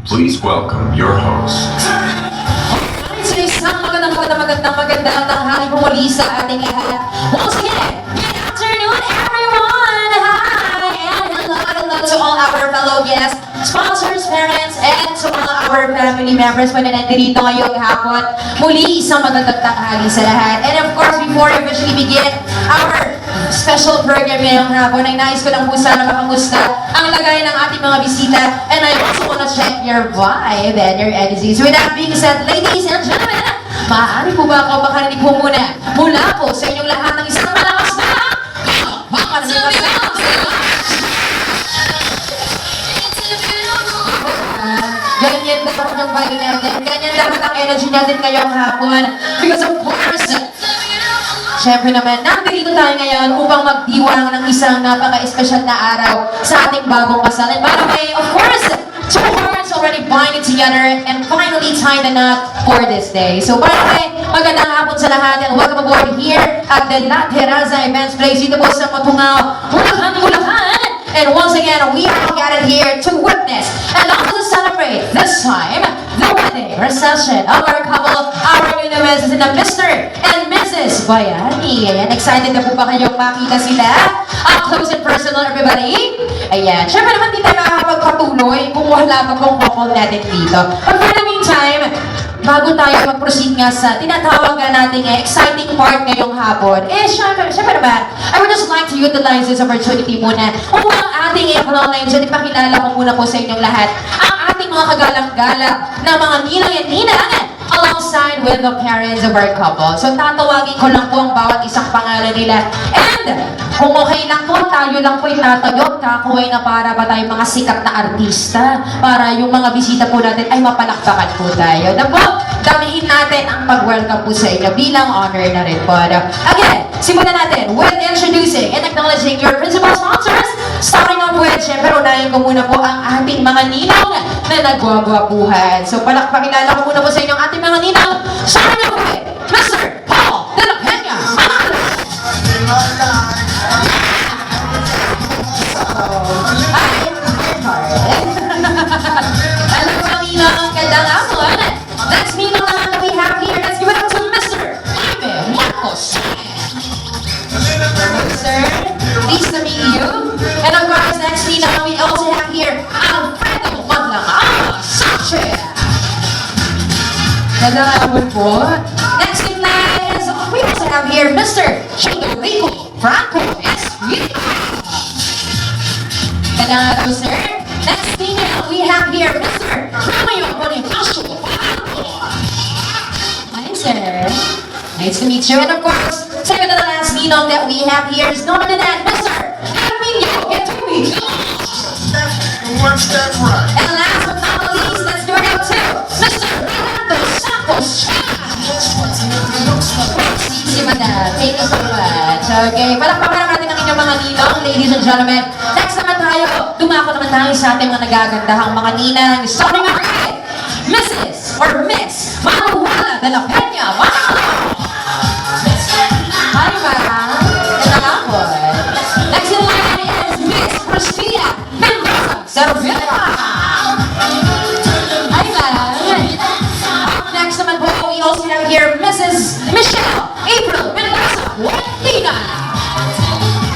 Please welcome your host. So isang magandang tanghali po muli sa ating lahat. Once again, good afternoon everyone! Hi! And hello to all our fellow guests, sponsors, parents, and to all our family members po na nandito ngayong hapon. Muli, isang magandang tanghali sa lahat. And of course, before we officially begin our special program ngayong hapon, ay nais ko lang po sana makamusta ang lagay ng ating mga bisita. And I also want to check your vibe and your energies. With that being said, ladies and gentlemen, maaari po ba ako makarinig po muna mula po sa inyong lahat ng isang malakas na ganyan dapat ang vibe natin, ganyan dapat ang energy natin ngayong hapon. Because of course, syempre naman, nandito tayo ngayon upang magdiwang ng isang napaka-espesyal na araw sa ating bagong kasal. And by the way, of course, two hearts already binding together and finally tied the knot for this day. So by the way, magandang hapon sa lahat and welcome aboard here at the La Terraza Events Place dito po sa Matungao, Bulacan. And once again, we are gathered here to witness and also to celebrate this time the wedding reception of our couple, our new Mrs. and Mr. and Mrs. Bayani. Ayan, excited na po ba kayong makita sila? Up close and personal, everybody. Ayan, syempre naman di tayo makakapagpatuloy kung wala pa kong couple natin dito. But for the meantime, bago tayo mag-proceed nga sa tinatawag nga nating exciting part ngayong hapon, syempre naman, I would just like to utilize this opportunity muna upang ating i-acknowledge at ipakilala ko muna po sa inyong lahat ang ating mga kagalang-galang na mga ninang and ninang alongside with the parents of our couple. So tatawagin ko lang po ang bawat isang pangalan nila. And kung okay lang po, tayo lang po itatayog, kakuway na para ba tayo mga sikat na artista para yung mga bisita po natin ay mapalakpakan po tayo. Na po, damihin natin ang pag-welcome po sa inyo bilang honor na rin po. Again, simulan natin with introducing and acknowledging your principal sponsors. Starting off with, syempre, unahin ko muna po ang ating mga ninang na nagwagwapuhan. So, pakilala ko muna po sa inyo ang ating mga ninang. Starting off with Mr. Paul de la Peña. Hello po, ninang. Gandang hapon. That's ninang naman that we have here. Let's give it up to Mr. Jaime Marcos. Sir, pleased to meet you. And of course, next ninang we also have here Alfredo Maglangan Sanchez. Gandang hapon po. Next in line is, we also have here Mr. Chidorico Franco Esquita. Gandang hapon, sir. Next thing we have here, Mr. Romeo Bonifacio. Hi, sir. Nice to meet you. And of course, second to the last ninong that we have here is none other than Mr. Emilio Getuigo. One step right. And last but not least, let's give it up to Mr. Renato Santos. Si Madam, thank you so much. Okay, palakpakan natin ang inyong mga ninong, ladies and gentlemen. Next naman tayo, dumako naman tayo sa ating mga nagagandahang mga ninang. Starting off with Mrs. or Miss Manuela de la Peña. Hi, ma'am. Gandang hapon. Next in line is Miss Cristina Mendoza Cervera. Hi, ma'am. Up next naman po, we also have here Mrs. Michelle April Mendoza Wendina.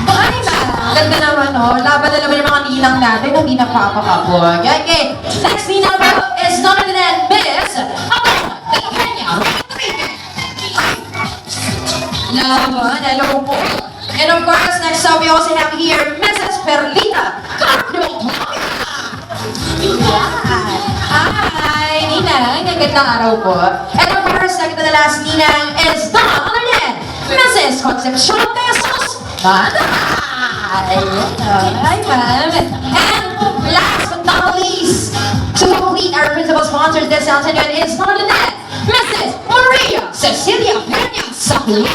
Hi, ma'am. Ganda naman, no? Laban na naman yung mga ninang natin, hindi napapakabog. Okay. Next ninang po is none other than Miss Amanda de la Peña Rodriguez. Laban, hello po. And of course, next up, we also have here Mrs. Perlita Cardo. Hi, ninang. Ang gandang araw po. And of course, second to the last ninang is none other than Mrs. Concepcion de Jesus Manay. Hi, ma'am. And last but not least, to complete our principal sponsors this afternoon is none other than Mrs. Maria Cecilia Peña Sakula.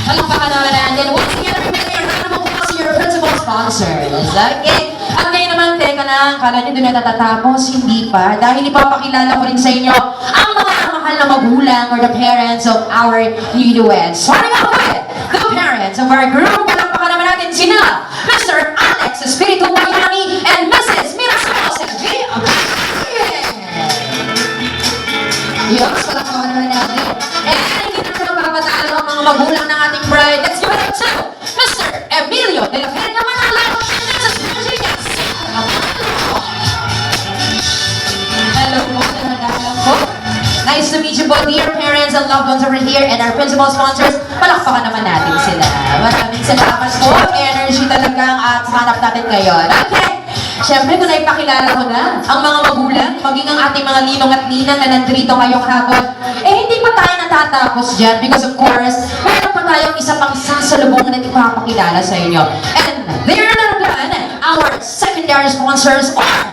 Palakpakan naman natin. Once again, remember your round of applause to your principal sponsors. Okay? At ngayon naman, teka lang, kala nyo doon na natatapos, hindi pa. Dahil ipapakilala ko rin sa inyo ang mga mahal na magulang or the parents of our newlyweds. Starting off with the parents of our group. Palakpakan naman natin sina Mr. Alex Espiritu Bayani and Mrs. Mirasol Sevilla Yes, palakpakan naman natin. And hindi na siya magpapatalo ang mga magulang ng ating bride. Let's give it up to Mr. Emilio de la Vega Manalo. Hello po, po. Nice to meet you both, dear parents and loved ones over here, and our principal sponsors. Palakpakan naman natin sila. Maraming salamat po. Energy talaga at hanap natin ngayon. Okay. Siyempre, kung naipakilala ko na ang mga magulang, maging ang ating mga ninong at ninang na nandito ngayong hapon, hindi pa tayo natatapos dyan because of course, meron pa tayong isa pang sasalubungan na ipapakilala sa inyo. And there na naman, our secondary sponsors are,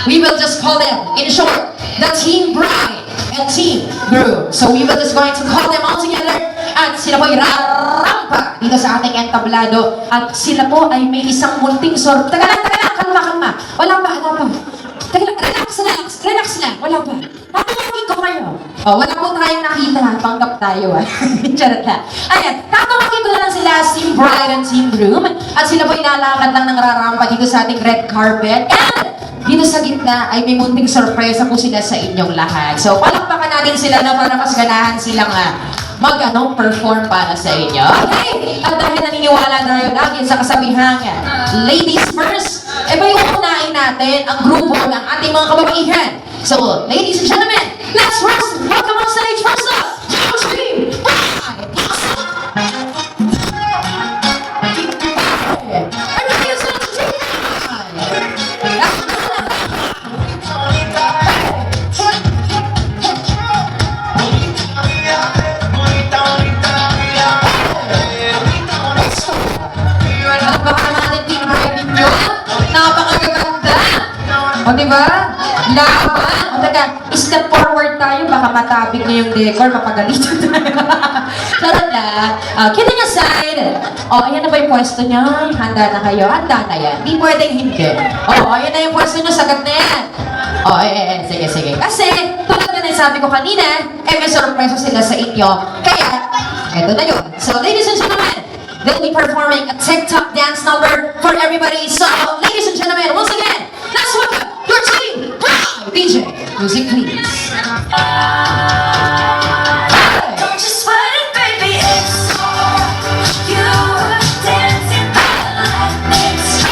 we will just call them, in short, the Team Bride and Team Groom. So we will just going to call them all together at sila po ay rarampa dito sa ating entablado at sila po ay may isang munting Taga lang, kalma. Wala pa. Teka lang, relax lang. Wala pa. Tatawagin ko kayo. Wala po tayong nakita. Panggap tayo. Charot lang. Ayan, tatawagin ko na lang sila, Team Bride and Team Groom. At sila po ilalakad lang ng rarampa dito sa ating red carpet. And dito sa gitna ay may munting sorpresa po sila sa inyong lahat. So, palakpakan natin sila na para mas ganahan silang perform para sa inyo. Okay? At dahil naniniwala tayo lagi sa kasabihang ladies first, may uunahin natin ang grupo ng ating mga kababaihan. So, ladies and gentlemen, let's first welcome on stage first up, Josh Green! O, diba? Laban. O, taga, step forward tayo. Baka matabig na yung decor. Mapagalitan tayo. Charot lang. Kidding aside. O, ayan na ba yung pwesto niyo? Handa na kayo? Handa na yan. Di pwedeng hindi. O, ayan na yung pwesto niyo. Sagat na yan. O, sige. Kasi, tulad na sabi ko kanina, may surprise sila sa inyo. Kaya, eto na yun. So, ladies and gentlemen, they'll be performing a TikTok dance number for everybody. So, ladies and gentlemen, once again, let's welcome your team, DJ, music please. Don't you sweat it, baby, it's you dancing like this.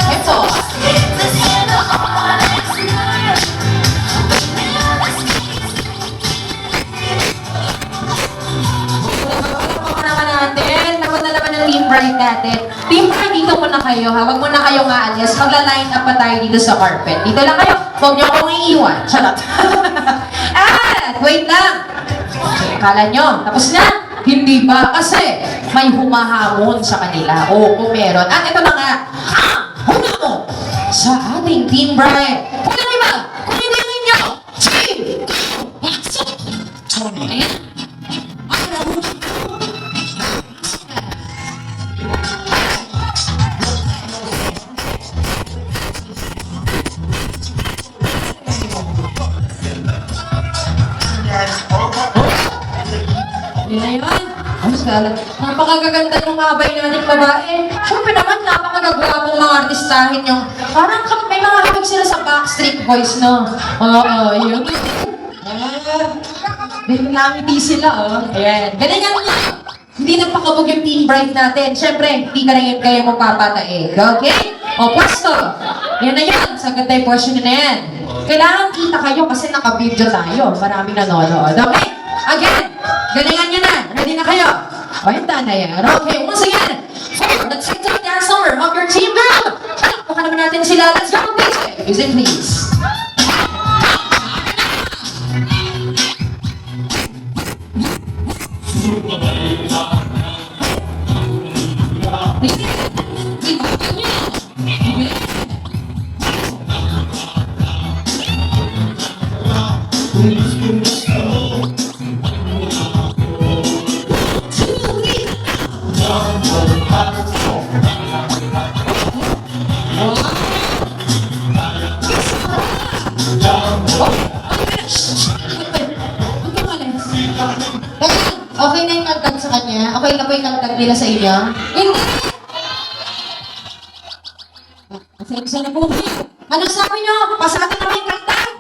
Ito. It's this in the honest night. Naman ng Team Bride natin. Team Bride, dito muna kayo ha. Huwag muna kayong aalis. Magla-line up pa tayo dito sa carpet. Dito lang kayo. Huwag niyo akong iiwan. Charot. Wait lang. Akala nyo, tapos na? Hindi ba? Kasi may humahamon sa kanila. Oo, meron. At ito na nga, humamon sa ating Team Bride. Kung ano ba? Kung hindi ninyo, Team Ayan. Yun. Napakagaganda ng mga bay natin babae. Siyempre naman, napakagagawang mga artistahin yung parang may mga habig sila sa Backstreet Boys, no? Oo, yun. Nangiti sila, Ayan. Galingan nyo. Hindi nagpakabog yung Team Bride natin. Siyempre, hindi ka rin kayo magpapataig. Okay? O, pwesto. Yan na yan. Sagad tayo pwesto na yan. Kailangan kita kayo kasi naka-video tayo. Maraming nanonood. Okay? Again, galingan nyo na. Ready na kayo? O, handa na yan. Okay, once again, for the TikTok dance number of your team girl. Baka naman natin sila. Let's go, DJ. Music, please. Okay na yung tagtag sa kanya? Okay na po yung tagtag nila sa inyo? Hindi! Pasensya na po. Ano sabi nyo? Pasatin namin yung tagtag?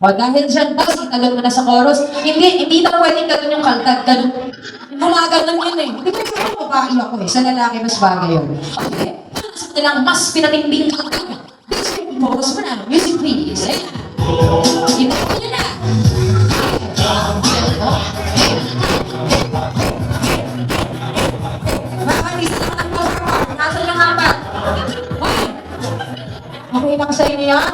O dahil dyan, boss, italon mo na sa chorus. Hindi daw pwedeng ganun yung kaltag, ganun. Gumaganon yun eh. Hindi ko yung babae ako eh. Sa lalaki, mas bagay yun. Okay. Sa nilang mas pinatinding kaltag. This is yung chorus mo na. Music please. Ayan. Italon nyo na. Isa lang ang poster mo. Nasaan yung hapat? Okay lang sa inyo yan?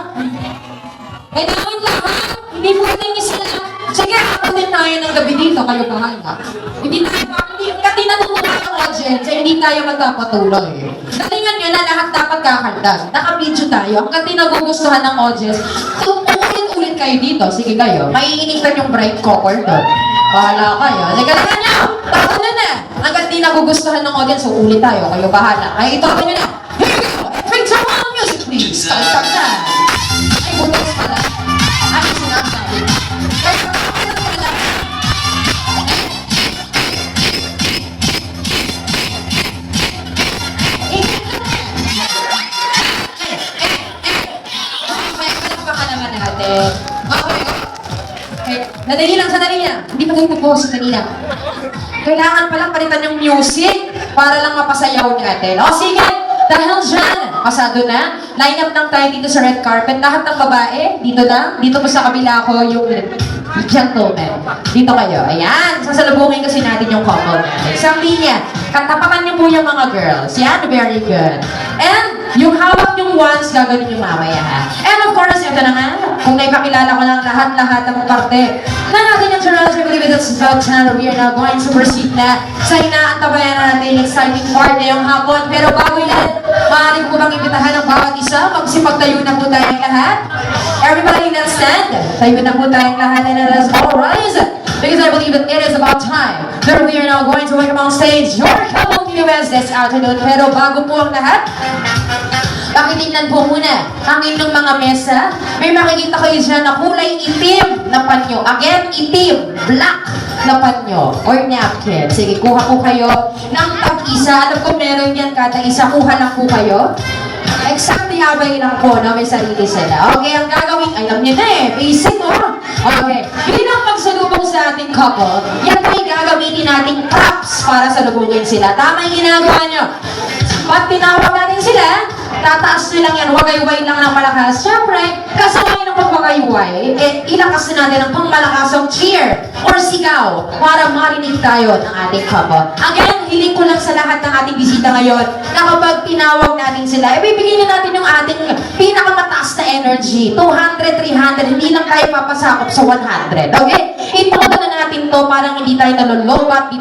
Kailangan lahat. Hindi mo pwedeng isa lang. Sige, apatin tayo ng gabi dito. Kayo bahala. Hindi natutunan ng audience, hindi tayo magpapatuloy. Galingan nyo na lahat dapat kakandag. Naka-video tayo. Hanggang di nagugustuhan ng audience, ulit kayo dito. Sige kayo. Maiinitan yung bright color doon. Bahala kayo. Sige, galingan nyo. Tapo na. Hanggang di nagugustuhan ng audience, ulit tayo. Kayo bahala. Ay, ito nyo na. Here we go. Bring some more music, please. Stop na. Ay, butas pala. Ay, sinasabi. Okay. Nadali lang, sandali lang. Hindi pa kayo nag-pause, sandali lang. Kailangan palang palitan yung music para lang mapasayaw natin. O sige, dahil dyan, pasado na. Line up lang tayo dito sa red carpet. Lahat ng babae, dito lang. Dito po sa kabila ko yung gentleman. Dito kayo. Ayan, sasalubungin kasi natin yung couple natin. Isang linya, katapatan niyo po yung mga girls. Yan, very good. And yung hawak yung wands, gagawin yung mamaya ha. And of course, ito na nga, kung naipakilala ko lang lahat ng parte na natin yung Toronto, I believe it's about time we are now going to proceed na sa inaantabayan natin yung exciting part na yung hapon. Pero bago yan, maaari ko bang imbitahan ng bawat isa? Magsipagtayo na po tayong lahat. Everybody let's stand. Tayo na po tayong lahat and let us all rise. Because I believe that it is about time that we are now going to welcome on stage your couple US this afternoon. Pero bago po ang lahat, pakitingnan po muna ang inyong mga mesa. May makikita kayo dyan na kulay itim na panyo. Again, itim, black na panyo or napkin. Sige, kuha po kayo ng tag-isa. Alam ko meron yan kada isa. Kuha lang po kayo. Exactly habay lang po na may sarili sila. Okay, ang gagawin, alam niyo na eh, basic mo. Okay, bilang pagsalubong sa ating couple, yan po yung gagamitin nating props para salubungin sila. Tama yung ginagawa nyo. Pag tinawag natin sila, tataas na lang yan, wagayway lang ng malakas. Siyempre, kasabay ng pagwagayway, ilakas na natin ang pangmalakasang cheer or sigaw para marinig tayo ng ating couple. Again, hiling ko lang sa lahat ng ating bisita ngayon na kapag tinawag natin sila, ibibigay na natin yung ating pinakamataas na energy. 200, 300, hindi lang tayo papasakop sa 100. Okay? Itodo na natin to, parang hindi tayo nalulubat, hindi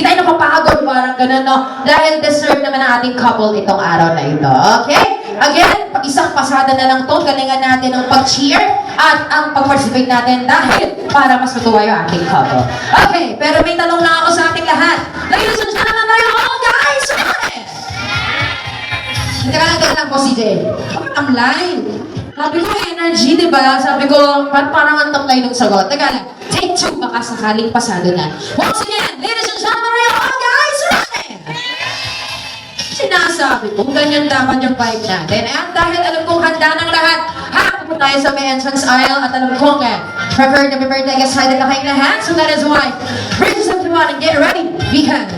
tayo napapagod, parang ganun, no? Dahil deserve naman ang ating couple itong araw na ito. Okay? Again, isang pasada na lang to, galingan natin ang pag-cheer at ang pag-participate natin dahil para mas matuwa yung ating couple. Okay, pero may tanong lang ako sa ating lahat. Ladies and gentlemen, are you all guys ready? Teka lang po, CJ. Ang line. Sabi ko, energy, di ba? Sabi ko, parang ang tamlay ng sagot. Teka lang, take two, baka sakaling pasado na. Once again, ladies and gentlemen, are you all guys ready? Sinasabi ko, ganyan dapat yung vibe natin. At dahil alam kong handa ng lahat, harap po tayo sa may entrance aisle at alam kong prepared na excited na kayong lahat. So that is why, bring everyone and get ready because,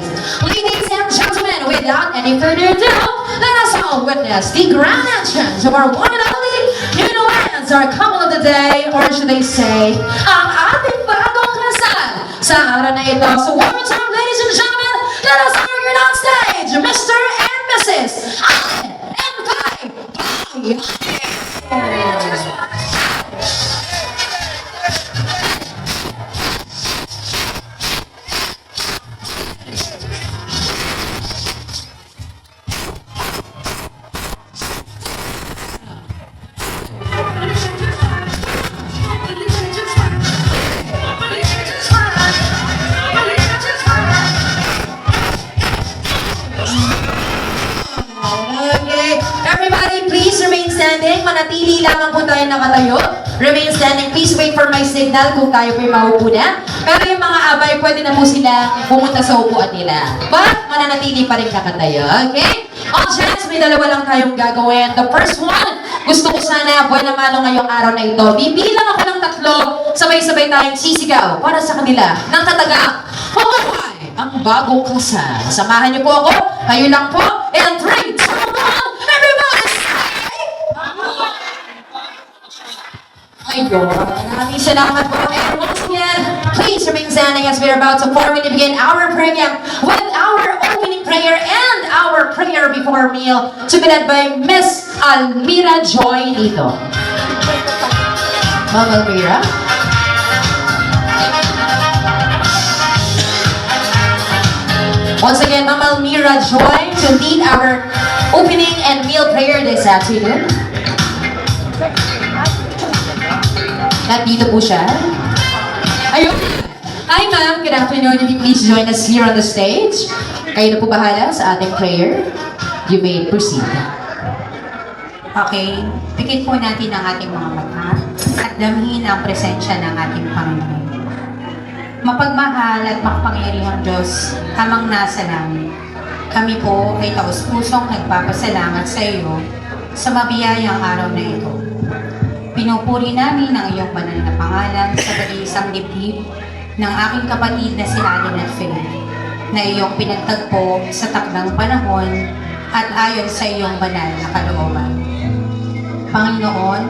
ladies and gentlemen, without any further ado, let us all witness the grand entrance of our one and only newlyweds, our couple of the day, or should I say, ang ating bagong kasal sa araw na ito. So one more time, ladies and gentlemen, let us bring on stage, Mr. and Mrs. Allen and Kai. Okay, everybody please remain standing. Manatili lamang po tayo nakatayo. Remain standing. Please wait for my signal kung tayo po'y maupo na. Pero yung mga abay, pwede na po sila pumunta sa upuan nila. But, mananatili pa rin nakatayo. Okay? On chance, may dalawa lang tayong gagawin. The first one, gusto ko sana, buwan na malo ngayong araw na ito. Bibilang ako ng 3, sabay-sabay tayong sisigaw para sa kanila ng tataga. Mabuhay ang bagong kasal. Samahan niyo po ako. Kayo lang po. And 3, 2, 1, everybody say! Ayun. Maraming salamat po. And once again, please remain standing as we're about to formally begin our program with our opening prayer and our prayer before meal to be led by Miss Almira Joy dito. Ma'am Almira? Once again, Ma'am Almira Joy to lead our opening and meal prayer this afternoon. Nandito po siya. Ayun. Hi ma'am, good afternoon. If you please join us here on the stage. Kayo na po bahala sa ating prayer. You may proceed. Okay, pikit po natin ang ating mga mata at damhin ang presensya ng ating Panginoon. Mapagmahal at makapangyarihang Diyos, amang nasa langit. Kami po ay taus-pusong nagpapasalamat sa iyo sa mabiyayang araw na ito. Pinupuri namin ang iyong banal na pangalan sa pag-iisang dibdib ng aking kapatid na si Allen at Philip, na iyong pinagtagpo sa takdang panahon at ayon sa iyong banal na kalooban. Panginoon,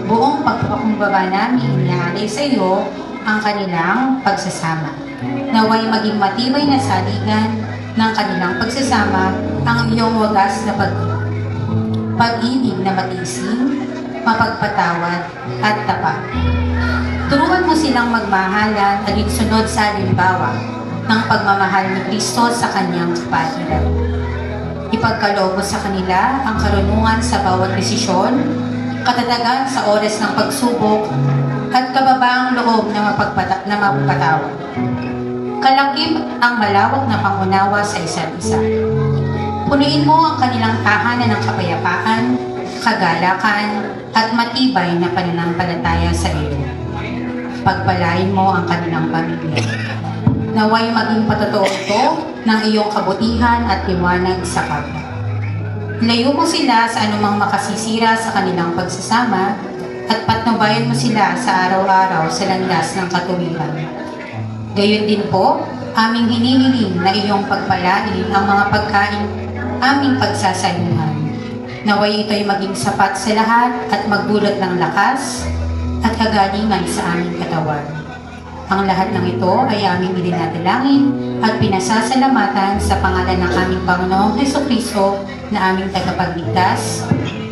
buong pagpapakumbaba namin inaalay sa iyo ang kanilang pagsasama. Naway maging matibay na saligan ng kanilang pagsasama ang iyong wagas na pag-ibig na matiisin, mapagpatawad at tapat. Turuan mo silang magmahalan at sunod sa halimbawa ng pagmamahal ni Kristo sa kanyang kapatiran. Ipagkaloob mo sa kanila ang karunungan sa bawat desisyon, katatagan sa oras ng pagsubok, at kababaang loob na mapagpatawad. Kalakip ang malawak na pangunawa sa isa't isa. Punuin mo ang kanilang tahanan ng kapayapaan, kagalakan, at matibay na pananampalataya sa iyo. Pagpalain mo ang kanilang pamilya. Naway maging patotoo ito ng iyong kabutihan at liwanag sa kapwa. Layo mo sila sa anumang makasisira sa kanilang pagsasama at patnubayan mo sila sa araw-araw sa landas ng katuwiran. Gayon din po, aming hinihiling na iyong pagpalain ang mga pagkain aming pagsasayuhan. Naway ito'y maging sapat sa lahat at magdulot ng lakas at kagalingan sa aming katawan. Ang lahat ng ito ay aming idinadalangin at pinasasalamatan sa pangalan ng aming Panginoong Hesukristo na aming tagapagligtas.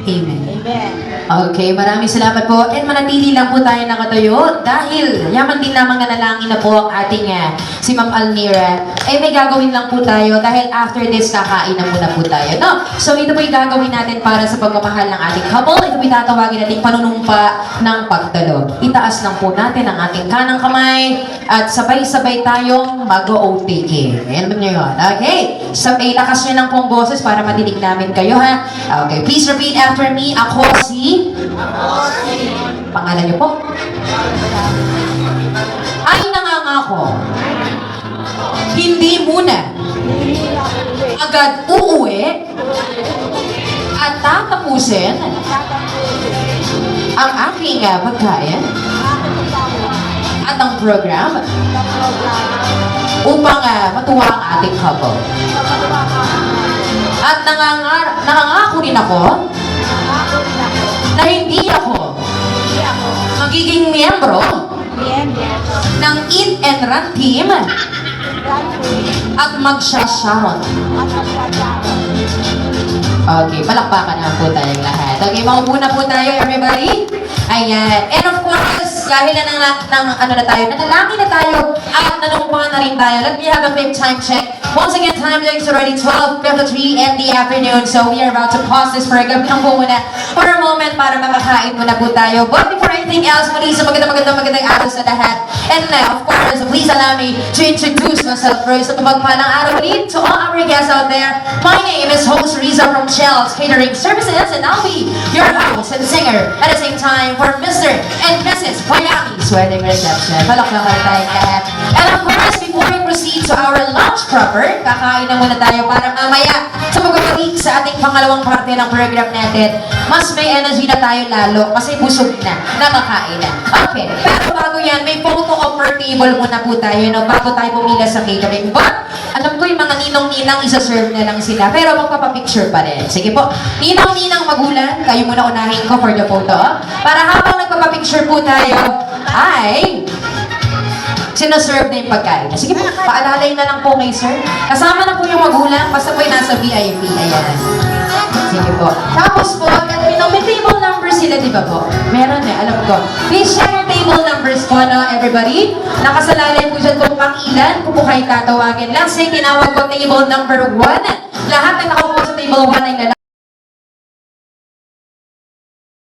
Amen. Okay, maraming salamat po. And manatili lang po tayo nakatayo dahil yaman din lamang nanalangin na po ang ating si Ma'am Almira. Eh may gagawin lang po tayo dahil after this kakain na muna po tayo. No? So ito po yung gagawin natin para sa pagmamahal ng ating couple. Ito po yung tatawagin natin panunumpa ng pagtalo. Itaas lang po natin ang ating kanang kamay at sabay-sabay tayong mag-OTK. Ayan mo nyo yun. Okay? Sabay lakas nyo lang pong boses para matinig namin kayo ha. Okay, please repeat after me. Ako si... Pangalan niyo po? Ay nangangako. Hindi muna. Agad uuwi at tatapusin ang aking pagkain at ang program upang matuwa ang ating couple. At nangangako rin ako na hindi ako magiging miyembro ng Eat and Run team at magsasharon. Okay, palakpakan na po tayong lahat. Okay, maupo na po tayo, everybody. Ayan. And of course, dahil na nanalangin na tayo at nanumpa na rin tayo. Let me have a quick time check. Once again, time check is already 12:53 in the afternoon. So we are about to pause this program lang po muna for a moment para makakain muna po tayo. But before anything else, muli sa magandang araw sa lahat. And of course, please allow me to introduce myself first. Sa pagpalang araw ulit to all our guests out there. My name is host Riza from Shell's Catering Services and I'll be your host vocalist and singer. At the same time, for Mr. and Mrs. Koyami's wedding reception. Palakpakan tayo lahat. And of course, before we proceed to our lunch proper, kakain na muna tayo para mamaya sa pagkakalik sa ating pangalawang parte ng program natin, mas may energy na tayo lalo kasi busog na, nakakain na. Okay, pero bago yan, may photo offer table muna po tayo, no, bago tayo pumila sa catering. But, alam ko yung mga ninong-ninang isa-serve na lang sila, pero magpapapicture pa rin. Sige po, ninong-ninang magulang, kayo muna unahin ko for the photo. Para habang nagpapapicture po tayo, ay sinaserve na yung pagkain. Sige po, paalalay na lang po kay sir. Kasama na po yung magulang, basta po yung nasa VIP. Ayan. Sige po. Tapos po, may table numbers sila, di ba po? Meron eh, alam ko. Please share your table numbers po, no, everybody. Nakasalalay po dyan kung pang ilan, kung po kayo tatawagin lang. Sige, tinawag ko table number 1. Lahat na nakaupo sa table 1 ay lalaki.